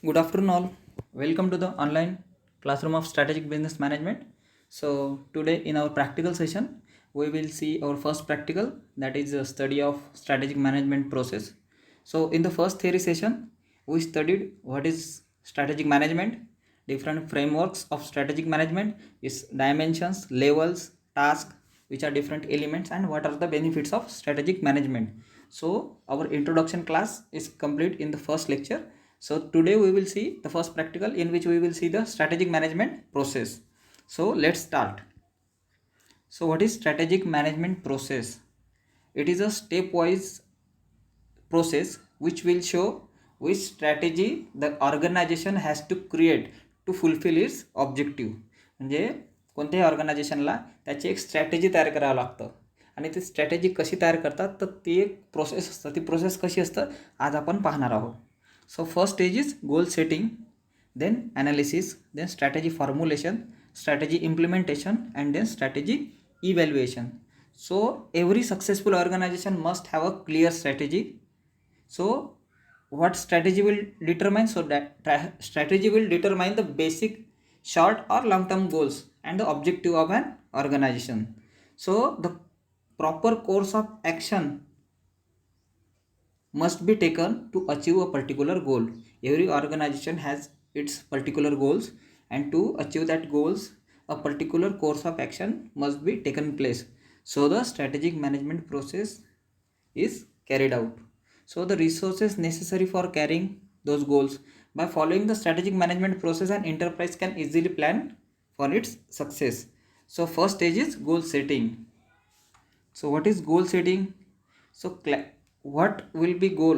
Good afternoon, all. Welcome to the online classroom of strategic business management. So, today in our practical session, we will see our first practical, that is a study of strategic management process. So, in the first theory session, we studied what is strategic management, different frameworks of strategic management, its dimensions, levels, tasks, which are different elements, and what are the benefits of strategic management. So, our introduction class is complete in the first lecture. So today we will see the first practical in which we will see the strategic management process. So let's start. So what is strategic management process? It is a stepwise process which will show which strategy the organization has to create to fulfill its objective. म्हणजे कोणत्याही ऑर्गनायझेशनला त्याची एक strategy तयार करावं लागतं आणि ती strategy कशी तयार करतात तर ती एक प्रोसेस असतं. ती प्रोसेस कशी असतं आज आपण पाहणार आहोत. So first stage is goal setting, then analysis, then strategy formulation, strategy implementation, and then strategy evaluation. So every successful organization must have a clear strategy. So what strategy will determine? So that strategy will determine the basic short or long term goals and the objective of an organization. So the proper course of action must be taken to achieve a particular goal. Every organization has its particular goals, and to achieve that goals a particular course of action must be taken place. So the strategic management process is carried out. So the resources necessary for carrying those goals: by following the strategic management process, an enterprise can easily plan for its success. So first stage is goal setting. So what is goal setting? So what will be goal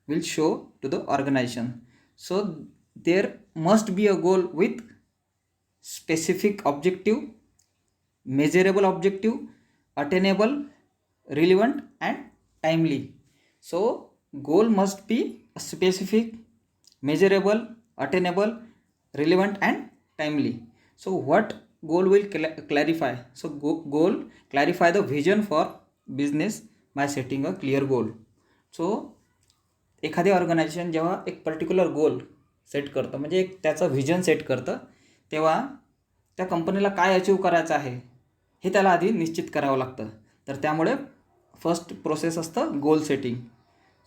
will show to the organization. So there must be a goal with specific objective, measurable objective, attainable, relevant, and timely. So goal must be specific, measurable, attainable, relevant, and timely. So what goal will clarify? So goal clarify the vision for business by setting a clear goal. So एखादे organisation जेव्हा एक particular goal set करतं, म्हणजे एक त्याचं vision set करतं, तेव्हा त्या कंपनीला काय अचीव करायचं आहे हे त्याला आधी निश्चित करावं लागतं. तर त्यामुळे फर्स्ट प्रोसेस असतं goal setting.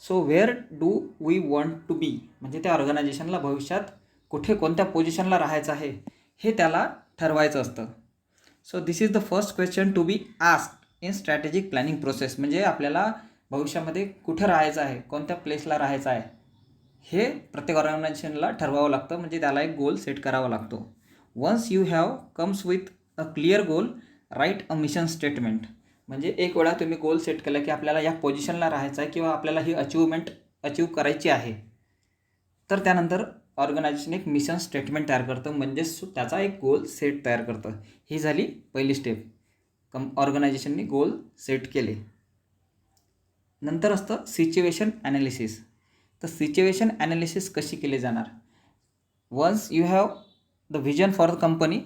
So where do we want to be, म्हणजे त्या ऑर्गनायझेशनला भविष्यात कुठे कोणत्या पोझिशनला राहायचं आहे हे त्याला ठरवायचं असतं. So this is the first question to be asked in strategic planning process. म्हणजे आपल्याला भविष्यामध्ये कुठे राहायचं आहे, कोणत्या प्लेसला राहायचं आहे हे प्रत्येक ऑर्गनायझेशनला ठरवावं लागतं, म्हणजे त्याला एक गोल सेट करावा लागतो. Once you have comes with a clear goal, right a mission statement. म्हणजे एक वेळा तुम्ही गोल सेट केला की आपल्याला या पोझिशनला राहायचं आहे किंवा आपल्याला ही अचीवमेंट अचीव करायची आहे, तर त्यानंतर ऑर्गनायझेशन एक मिशन स्टेटमेंट तयार करतं, म्हणजेच त्याचा एक गोल सेट तयार करतं. ही झाली पहिली स्टेप. ऑर्गनायझेशनने गोल सेट केले. नंतर असतं सिच्युएशन ॲनालिसिस. तर सिच्युएशन ॲनालिसिस कशी केली जाणार? Once you have the vision for the company,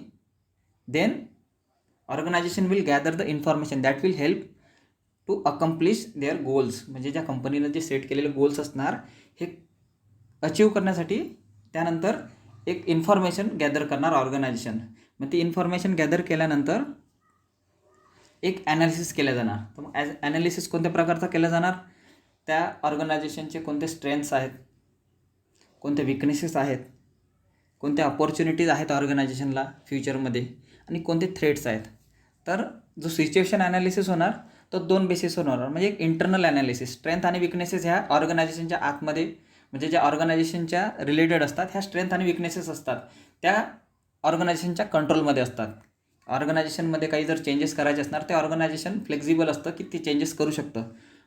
then organization will gather the information that will help to accomplish their goals. म्हणजे ज्या कंपनीनं जे सेट केलेले गोल्स असणार हे अचीव करण्यासाठी त्यानंतर एक इन्फॉर्मेशन गॅदर करणार ऑर्गनायझेशन. मग ती इन्फॉर्मेशन गॅदर केल्यानंतर एक ॲनालिसिस केलं जाणार. तर मग ॲनालिसिस कोणत्या प्रकारचा केला जाणार? त्या ऑर्गनायझेशनचे कोणते स्ट्रेंथ्स आहेत, कोणते विकनेसेस आहेत, कोणत्या अपॉर्च्युनिटीज आहेत ऑर्गनायझेशनला फ्युचरमध्ये, आणि कोणते थ्रेट्स आहेत. तर जो सिच्युएशन ॲनालिसिस होणार तो दोन बेसिसवर होणार. म्हणजे एक इंटरनल ॲनालिसिस, स्ट्रेंथ आणि विकनेसेस ह्या ऑर्गनायझेशनच्या आतमध्ये, म्हणजे ज्या ऑर्गनायझेशनच्या रिलेटेड असतात, ह्या स्ट्रेंथ आणि विकनेसेस असतात त्या ऑर्गनायझेशनच्या कंट्रोलमध्ये असतात. ऑर्गनायझेशनमध्ये काही जर चेंजेस करायचे असणार ते ऑर्गनायझेशन फ्लेक्झिबल असतं की ते चेंजेस करू शकतं.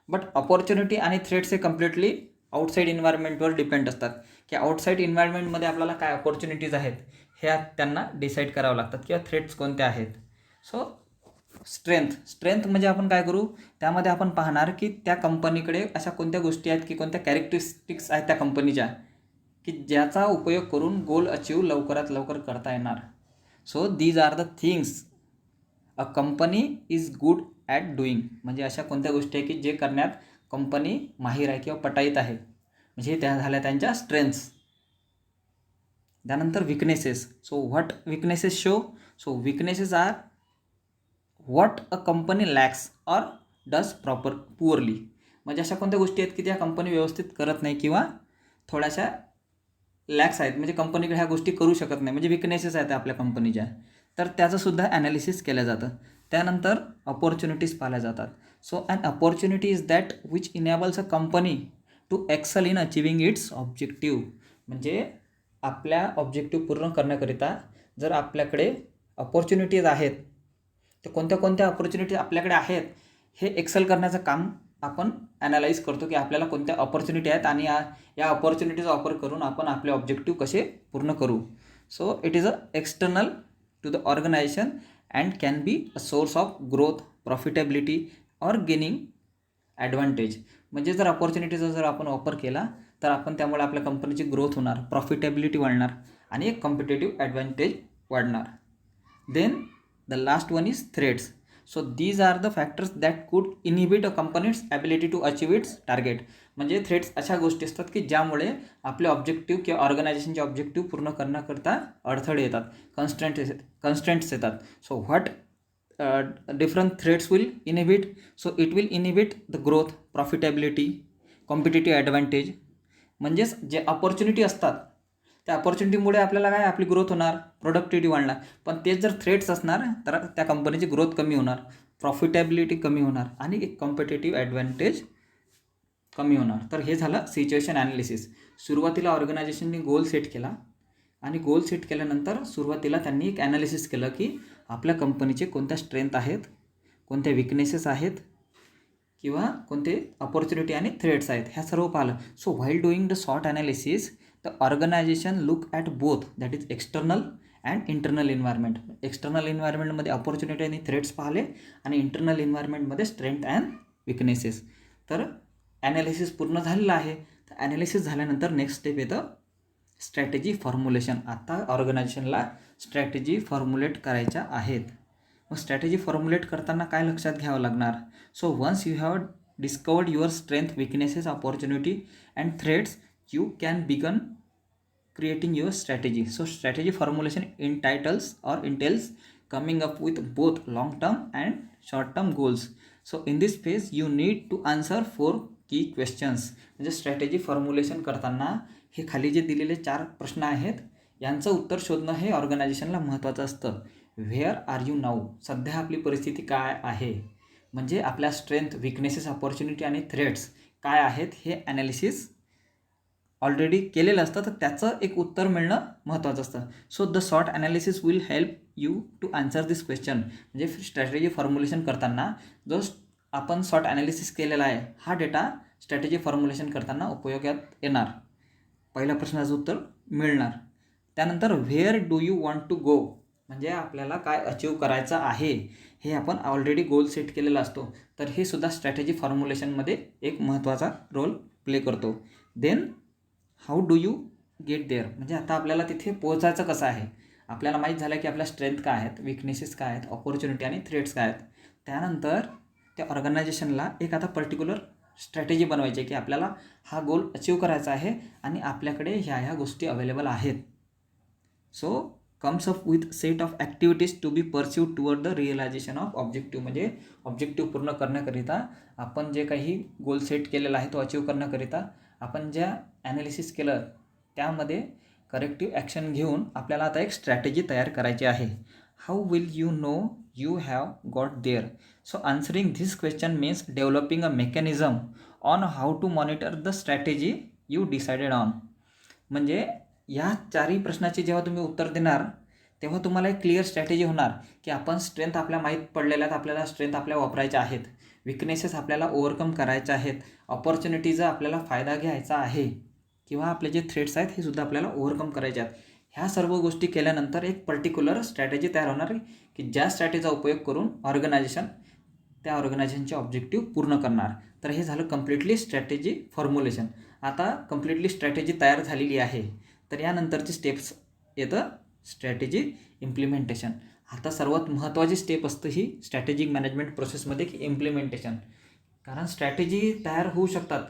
बट अपॉर्च्युनिटी आणि थ्रेट्स हे कम्प्लिटली आउटसाईड इन्व्हायरमेंटवर डिपेंड असतात, की आउटसाईड इन्व्हायरमेंटमध्ये आपल्याला काय अपॉर्च्युनिटीज आहेत ह्या त्यांना डिसाईड करावं लागतात, किंवा थ्रेट्स कोणत्या आहेत. सो स्ट्रेंथ म्हणजे आपण काय करू, त्यामध्ये आपण पाहणार की त्या कंपनीकडे अशा कोणत्या गोष्टी आहेत की कोणत्या कॅरेक्टरिस्टिक्स आहेत त्या कंपनीच्या की ज्याचा उपयोग करून गोल अचीव लवकरात लवकर करता येणार. So these are the things a company is good at doing. म्हणजे अशा कोणत्या गोष्टी आहे की जे करण्यात कंपनी माहीर आहे किंवा पटाईत आहे. म्हणजे त्या झाल्या त्यांच्या स्ट्रेंथ्स. त्यानंतर weaknesses. So what weaknesses show? So weaknesses are what a company lacks or does poorly. म्हणजे अशा कोणत्या गोष्टी आहेत की त्या कंपनी व्यवस्थित करत नाही किंवा थोड्याशा लॅक्स आहेत, म्हणजे कंपनीकडे ह्या गोष्टी करू शकत नाही, म्हणजे विकनेसेस आहेत आपल्या कंपनीच्या. तर त्याचंसुद्धा ॲनालिसिस केलं जातं. त्यानंतर अपॉर्च्युनिटीज पाहिल्या जातात. So an opportunity is that which enables a company to excel in achieving its objective. म्हणजे आपल्या ऑब्जेक्टिव्ह पूर्ण करण्याकरिता जर आपल्याकडे अपॉर्च्युनिटीज आहेत, तर कोणत्या कोणत्या अपॉर्च्युनिटी आपल्याकडे आहेत हे एक्सेल करण्याचं काम आपण ॲनालाइज करतो की आपल्याला कोणत्या अपॉर्च्युनिटी आहेत आणि या अपॉर्च्युनिटीचा वापर करून आपण आपले ऑब्जेक्टिव्ह कसे पूर्ण करू. So it is a external to the organization and can be a source of growth, profitability or gaining advantage. म्हणजे जर अपॉर्च्युनिटीचा जर आपण वापर केला तर आपण त्यामुळे आपल्या कंपनीची ग्रोथ होणार, प्रॉफिटेबिलिटी वाढणार आणि एक कॉम्पिटेटिव्ह ॲडव्हान्टेज वाढणार. Then the last one is threats. So these are the factors that could inhibit a company's ability to achieve its target. म्हणजे थ्रेट्स अशा गोष्टी असतात की ज्यामुळे आपले ऑब्जेक्टिव्ह किंवा ऑर्गनायझेशनचे ऑब्जेक्टिव्ह पूर्ण करण्याकरता अडथळे येतात, कन्स्ट्रेंट्स येतात. So what different threats will inhibit? So it will inhibit the growth, profitability, competitive advantage. म्हणजेच जे अपॉर्च्युनिटी असतात त्या अपॉर्च्युनिटीमुळे आपल्याला काय आपली ग्रोथ होणार, प्रोडक्टिव्हिटी वाढणार. पण तेच जर थ्रेट्स असणार तर त्या कंपनीची ग्रोथ कमी होणार, प्रॉफिटेबिलिटी कमी होणार आणि एक कॉम्पिटेटिव्ह ॲडव्हान्टेज कमी होणार. तर हे झालं सिच्युएशन ॲनालिसिस. सुरुवातीला ऑर्गनायझेशनने गोल सेट केला आणि गोल सेट केल्यानंतर सुरुवातीला त्यांनी एक ॲनालिसिस केलं की आपल्या कंपनीचे कोणत्या स्ट्रेंथ आहेत, कोणत्या विकनेसेस आहेत किंवा कोणते अपॉर्च्युनिटी आणि थ्रेट्स आहेत, ह्या सर्व पाहिलं. So while doing the SWOT analysis the organization look at both, that is external and internal environment. External एन्व्हायरमेंटमध्ये अपॉर्च्युनिटी आणि थ्रेट्स पाहिले आणि इंटरनल एन्व्हायरमेंटमध्ये स्ट्रेंथ अँड विकनेसेस. तर ॲनालिसिस पूर्ण झालेलं आहे. तर ॲनालिसिस झाल्यानंतर नेक्स्ट स्टेप येतं स्ट्रॅटेजी फॉर्म्युलेशन. आता ऑर्गनायझेशनला स्ट्रॅटेजी फॉर्म्युलेट करायच्या आहेत. मग स्ट्रॅटेजी फॉर्म्युलेट करताना काय लक्षात घ्यावं लागणार? So once you have discovered your strength, weaknesses, opportunity and threats, you can begin creating your strategy. So strategy formulation entails coming up with both long term and short term goals. So in this phase you need to answer 4 key questions. म्हणजे strategy formulation करताना हे खाली जे दिलेले 4 प्रश्न आहेत यांचं उत्तर शोधणं हे ऑर्गनायझेशनला महत्त्वाचं असतं. Where are you now? सध्या आपली परिस्थिती काय आहे? म्हणजे आपल्या स्ट्रेंथ, विकनेसेस, अपॉर्च्युनिटी आणि थ्रेट्स काय आहेत हे ॲनालिसिस ऑलरेडी केलेलं असतं, तर त्याचं एक उत्तर मिळणं महत्त्वाचं असतं. So the short analysis will help you to answer this question. म्हणजे स्ट्रॅटेजी फॉर्म्युलेशन करताना जो आपण शॉर्ट ॲनालिसिस केलेला आहे हा डेटा स्ट्रॅटेजी फॉर्म्युलेशन करताना उपयोगात येणार. पहिल्या प्रश्नाचं उत्तर मिळणार. त्यानंतर where do you want to go? म्हणजे आपल्याला काय अचीव करायचं आहे हे आपण ऑलरेडी गोल सेट केलेला असतो, तर हे सुद्धा स्ट्रॅटेजी फॉर्म्युलेशनमध्ये एक महत्त्वाचा रोल प्ले करतो. Then how do you get there? म्हणजे आता आपल्याला तिथे पोहोचायचं कसं आहे. आपल्याला माहीत झालं की आपल्या स्ट्रेंथ काय आहेत, विकनेसेस काय आहेत, अपॉर्च्युनिटी आणि थ्रेट्स काय आहेत. त्यानंतर त्या ऑर्गनायझेशनला एक आता पर्टिक्युलर स्ट्रॅटेजी बनवायची आहे की आपल्याला हा गोल अचीव करायचा आहे आणि आपल्याकडे ह्या गोष्टी अवेलेबल आहेत. So comes up with set of activities to be pursued toward the realization of objective. म्हणजे ऑब्जेक्टिव्ह पूर्ण करण्याकरिता आपण जे काही गोल सेट केलेला आहे तो अचीव करण्याकरिता आपण ज्या ॲनालिसिस केलं त्यामध्ये करेक्टिव्ह ॲक्शन घेऊन आपल्याला आता एक स्ट्रॅटेजी तयार करायची आहे. How will you know you have got there? So answering this question means developing a mechanism on how to monitor the strategy you decided on. म्हणजे या 4ही प्रश्नाची जेव्हा तुम्ही उत्तर देणार तेव्हा तुम्हाला एक क्लिअर स्ट्रॅटेजी होणार की आपण स्ट्रेंथ आपल्या माहीत पडलेल्या आहेत, आपल्याला स्ट्रेंथ आपल्या वापरायच्या आहेत, विकनेसेस आपल्याला ओव्हरकम करायच्या आहेत, अपॉर्च्युनिटीचा आपल्याला फायदा घ्यायचा आहे किंवा आपले जे थ्रेट्स आहेत हे सुद्धा आपल्याला ओव्हरकम करायचे आहेत. ह्या सर्व गोष्टी केल्यानंतर एक पर्टिक्युलर स्ट्रॅटेजी तयार होणार की ज्या स्ट्रॅटेजीचा उपयोग करून ऑर्गनायझेशन त्या ऑर्गनायझेशनचे ऑब्जेक्टिव्ह पूर्ण करणार. तर हे झालं कम्प्लिटली स्ट्रॅटेजी फॉर्म्युलेशन. आता कम्प्लिटली स्ट्रॅटेजी तयार झालेली आहे, तर यानंतरची स्टेप्स येतं स्ट्रॅटेजी इम्प्लिमेंटेशन. आता सर्वात महत्त्वाची स्टेप असतं ही स्ट्रॅटेजिक मॅनेजमेंट प्रोसेसमध्ये की इम्प्लिमेंटेशन. कारण स्ट्रॅटेजी तयार होऊ शकतात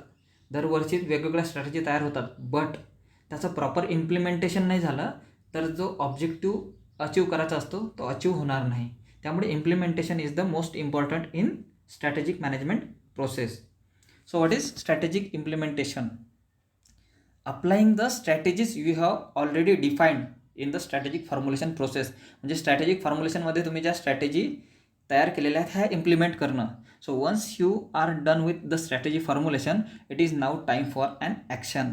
दरवर्षी वेगवेगळ्या स्ट्रॅटेजी तयार होतात, बट त्याचं प्रॉपर इम्प्लिमेंटेशन नाही झालं तर जो ऑब्जेक्टिव्ह अचीव करायचा असतो तो अचीव होणार नाही. त्यामुळे implementation is the most important in strategic management process. So what is strategic implementation? Applying the strategies you have already defined in the strategic formulation process. म्हणजे स्ट्रॅटेजिक फॉर्म्युलेशनमध्ये तुम्ही ज्या स्ट्रॅटेजी तयार केलेल्या आहेत ह्या इम्प्लिमेंट करणं. So once you are done with the strategy formulation, it is now time for an action.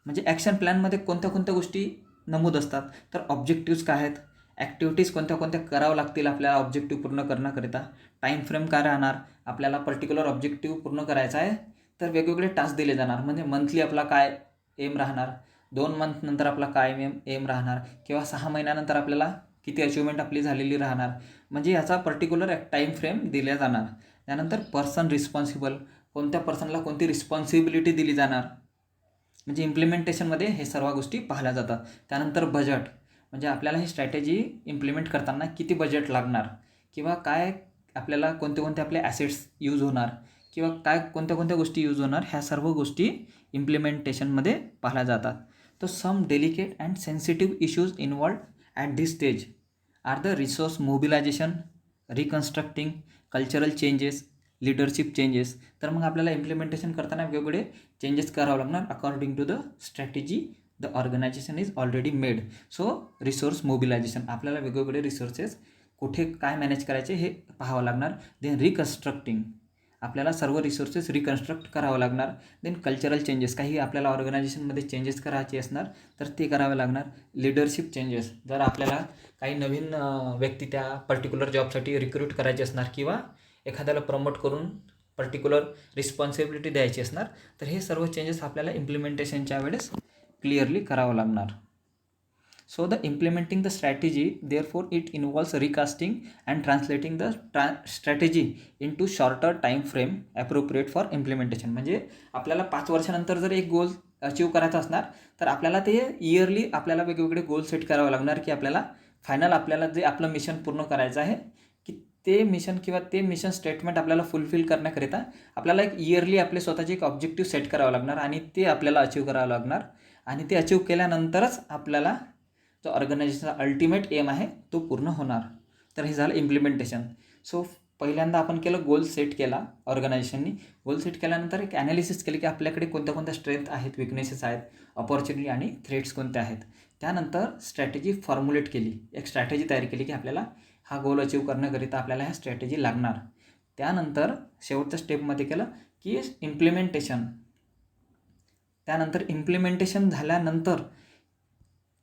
म्हणजे ॲक्शन प्लॅनमध्ये कोणत्या कोणत्या गोष्टी नमूद असतात, तर ऑब्जेक्टिव्ज काय आहेत, ॲक्टिव्हिटीज कोणत्या कोणत्या करावं लागतील आपल्याला ऑब्जेक्टिव्ह पूर्ण करण्याकरिता, टाईम फ्रेम काय राहणार, आपल्याला पर्टिक्युलर ऑब्जेक्टिव्ह पूर्ण करायचा आहे तर वेगवेगळे टास्क दिले जाणार. म्हणजे मंथली आपला काय एम राहणार, 2 मंथ नंतर आपला काय एम राहणार, किंवा 6 महिन्यानंतर आपल्याला किती अचिव्हमेंट आपली झालेली राहणार. म्हणजे याचा पर्टिक्युलर एक टाईम फ्रेम दिला जाणार. त्यानंतर पर्सन रिस्पॉन्सिबल, कोणत्या पर्सनला कोणती रिस्पॉन्सिबिलिटी दिली जाणार. म्हणजे इम्प्लिमेंटेशनमध्ये हे सर्व गोष्टी पाहिल्या जातात. त्यानंतर बजेट, म्हणजे आपल्याला ही स्ट्रॅटेजी इम्प्लिमेंट करताना किती बजेट लागणार, किंवा काय आपल्याला कोणते कोणते आपले ॲसेट्स यूज होणार, किंवा काय कोणत्या कोणत्या गोष्टी यूज होणार, ह्या सर्व गोष्टी इम्प्लिमेंटेशनमध्ये पाहिल्या जातात. तर some delicate and sensitive issues involved at this stage are the resource mobilization, reconstructing, cultural changes, leadership changes. तर मग आपल्याला इम्प्लिमेंटेशन करताना वेगवेगळे चेंजेस करावं लागणार according to the strategy the organization is already made. So resource mobilization, आपल्याला वेगवेगळे resources कुठे काय मॅनेज करायचे हे पाहावं लागणार. देन रिकन्स्ट्रक्टिंग, आपल्याला सर्व रिसोर्सेस रिकन्स्ट्रक्ट करावं लागणार. देन कल्चरल चेंजेस, काही आपल्याला ऑर्गनायझेशनमध्ये चेंजेस करायचे असणार तर ते करावे लागणार. लिडरशिप चेंजेस, जर आपल्याला काही नवीन व्यक्ती त्या पर्टिक्युलर जॉबसाठी रिक्रूट करायचे असणार, किंवा एखाद्याला प्रमोट करून पर्टिक्युलर रिस्पॉन्सिबिलिटी द्यायची असणार, तर हे सर्व चेंजेस आपल्याला इम्प्लिमेंटेशनच्या वेळेस क्लिअरली करावं लागणार. So the implementing the strategy therefore it involves recasting and translating the strategy into shorter time frame appropriate for implementation. म्हणजे आपल्याला 5 वर्षानंतर जर एक गोल अचीव करायचा असणार तर आपल्याला ते इयरली आपल्याला वेगवेगळे गोल सेट करावे लागणार, की आपल्याला फायनल आपल्याला जे आपलं मिशन पूर्ण करायचं आहे, की ते मिशन किंवा ते मिशन स्टेटमेंट आपल्याला फुलफिल करण्याकरिता आपल्याला एक इयरली आपले स्वतःचे एक ऑब्जेक्टिव्ह सेट करावं लागणार आणि ते आपल्याला अचीव करावं लागणार. आणि ते अचीव केल्यानंतरच आपल्याला जो ऑर्गनायझेशनचा अल्टिमेट एम आहे तो पूर्ण होणार. तर हे झालं इम्प्लिमेंटेशन. सो पहिल्यांदा आपण केलं, गोल सेट केला ऑर्गनायझेशननी. गोल सेट केल्यानंतर एक ॲनालिसिस केली की आपल्याकडे कोणत्या कोणत्या स्ट्रेंथ आहेत, विकनेसेस आहेत, ऑपॉर्च्युनिटी आणि थ्रेट्स कोणत्या आहेत. त्यानंतर स्ट्रॅटेजी फॉर्म्युलेट केली, एक स्ट्रॅटेजी तयार केली की आपल्याला हा गोल अचीव करण्याकरिता आपल्याला ह्या स्ट्रॅटेजी लागणार. त्यानंतर शेवटच्या स्टेपमध्ये केलं की इम्प्लिमेंटेशन. त्यानंतर इम्प्लिमेंटेशन झाल्यानंतर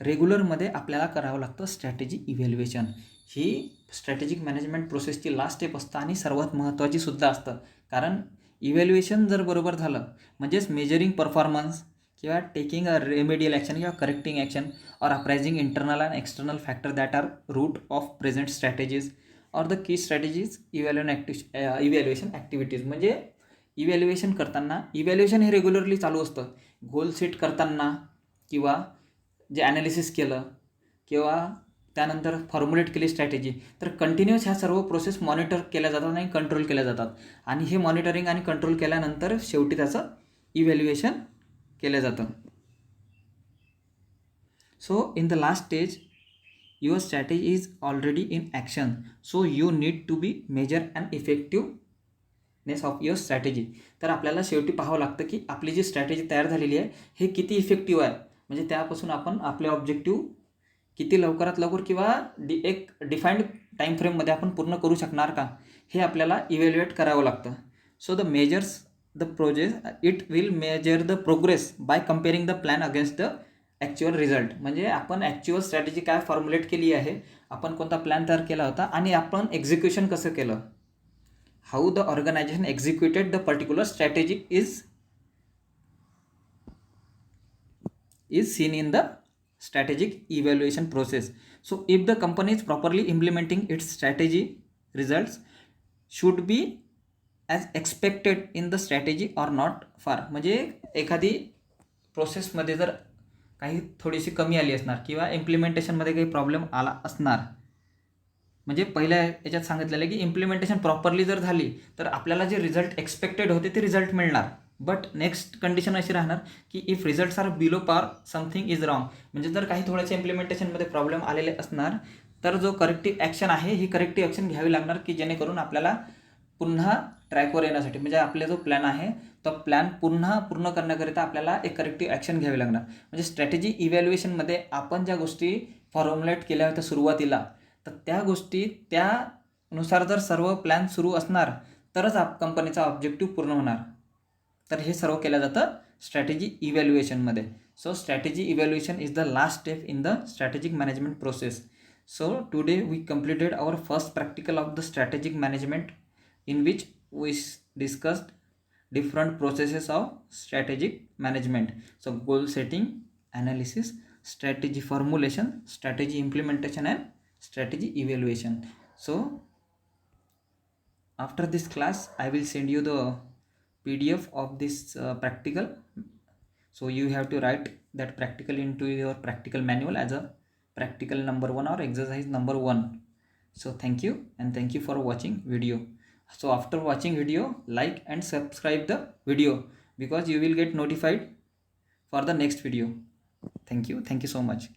रेग्युलरमध्ये आपल्याला करावं लागतं स्ट्रॅटेजी इव्हॅल्युएशन. ही स्ट्रॅटेजिक मॅनेजमेंट प्रोसेसची लास्ट स्टेप असतं आणि सर्वात महत्त्वाची सुद्धा असतं. कारण इव्हॅल्युएशन जर बरोबर झालं म्हणजेच मेजरिंग परफॉर्मन्स किंवा टेकिंग अ रेमेडियल ॲक्शन किंवा correcting action or appraising internal and external factor that are root of present strategies or the key strategies evaluation activities. म्हणजे इव्हॅल्युएशन करताना, इव्हॅल्युएशन हे रेग्युलरली चालू असतं. गोल सेट करताना किंवा जे ॲनालिसिस केलं किंवा त्यानंतर फॉर्म्युलेट केली स्ट्रॅटेजी, तर कंटिन्युअस ह्या सर्व प्रोसेस मॉनिटर केल्या जातात आणि कंट्रोल केल्या जातात. आणि हे मॉनिटरिंग आणि कंट्रोल केल्यानंतर शेवटी त्याचं इव्हॅल्युएशन केलं जातं. So in the last stage your strategy is already in action. So you need to be measure and effectiveness of your strategy. तर आपल्याला शेवटी पाहावं लागतं की आपली जी स्ट्रॅटेजी तयार झालेली आहे हे किती इफेक्टिव्ह आहे. म्हणजे त्यापासून आपण आपले ऑब्जेक्टिव्ह किती लवकरात लवकर किंवा एक डिफाईन्ड टाईम फ्रेममध्ये आपण पूर्ण करू शकणार का, हे आपल्याला इव्हॅल्युएट करावं लागतं. So the measures the progress it will measure the progress by comparing the plan against the actual result. म्हणजे आपण ॲक्च्युअल स्ट्रॅटेजी काय फॉर्म्युलेट केली आहे, आपण कोणता प्लॅन तयार केला होता आणि आपण एक्झिक्युशन कसं केलं, how the organization executed the particular strategy is seen in the strategic evaluation process. So if the company is properly implementing its strategy, results should be as expected in the strategy or not far. म्हणजे एखादी प्रोसेसमध्ये जर काही थोडीशी कमी आली असणार किंवा इम्प्लिमेंटेशनमध्ये काही प्रॉब्लेम आला असणार, म्हणजे पहिल्या याच्यात सांगितलेलं आहे की इम्प्लिमेंटेशन प्रॉपरली जर झाली तर आपल्याला जे रिझल्ट एक्सपेक्टेड होते ते रिझल्ट मिळणार. बट नेक्स्ट कंडिशन अशी राहणार की if results are below par something is wrong, म्हणजे जर काही थोड्याशा इम्प्लिमेंटेशनमध्ये प्रॉब्लेम आलेले असणार तर जो करेक्टिव्ह ॲक्शन आहे ही करेक्टिव्ह ॲक्शन घ्यावी लागणार की जेणेकरून आपल्याला पुन्हा ट्रॅकवर येण्यासाठी, म्हणजे आपला जो प्लॅन आहे तो प्लॅन पूर्ण करण्याकरिता आपल्याला एक करेक्टिव्ह ॲक्शन घ्यावी लागणार. म्हणजे स्ट्रॅटेजी इव्हॅल्युएशनमध्ये आपण ज्या गोष्टी फॉर्म्युलेट केल्या होत्या सुरुवातीला, तर त्या गोष्टी त्यानुसार जर सर्व प्लॅन सुरू असणार तरच कंपनीचा ऑब्जेक्टिव्ह पूर्ण होणार. तर हे सर्व केलं जातं स्ट्रॅटेजी इव्हॅल्युएशनमध्ये. So strategy evaluation is the last step in the strategic management process. So today we completed our first practical of the strategic management, in which we discussed different processes of strategic management. So goal setting, analysis, strategy formulation, strategy implementation and strategy evaluation. So after this class I will send you the PDF of this practical. So you have to write that practical into your practical manual as a practical number 1 or exercise number 1. So thank you, and thank you for watching video. So after watching video, like and subscribe the video, because you will get notified for the next video. Thank you so much.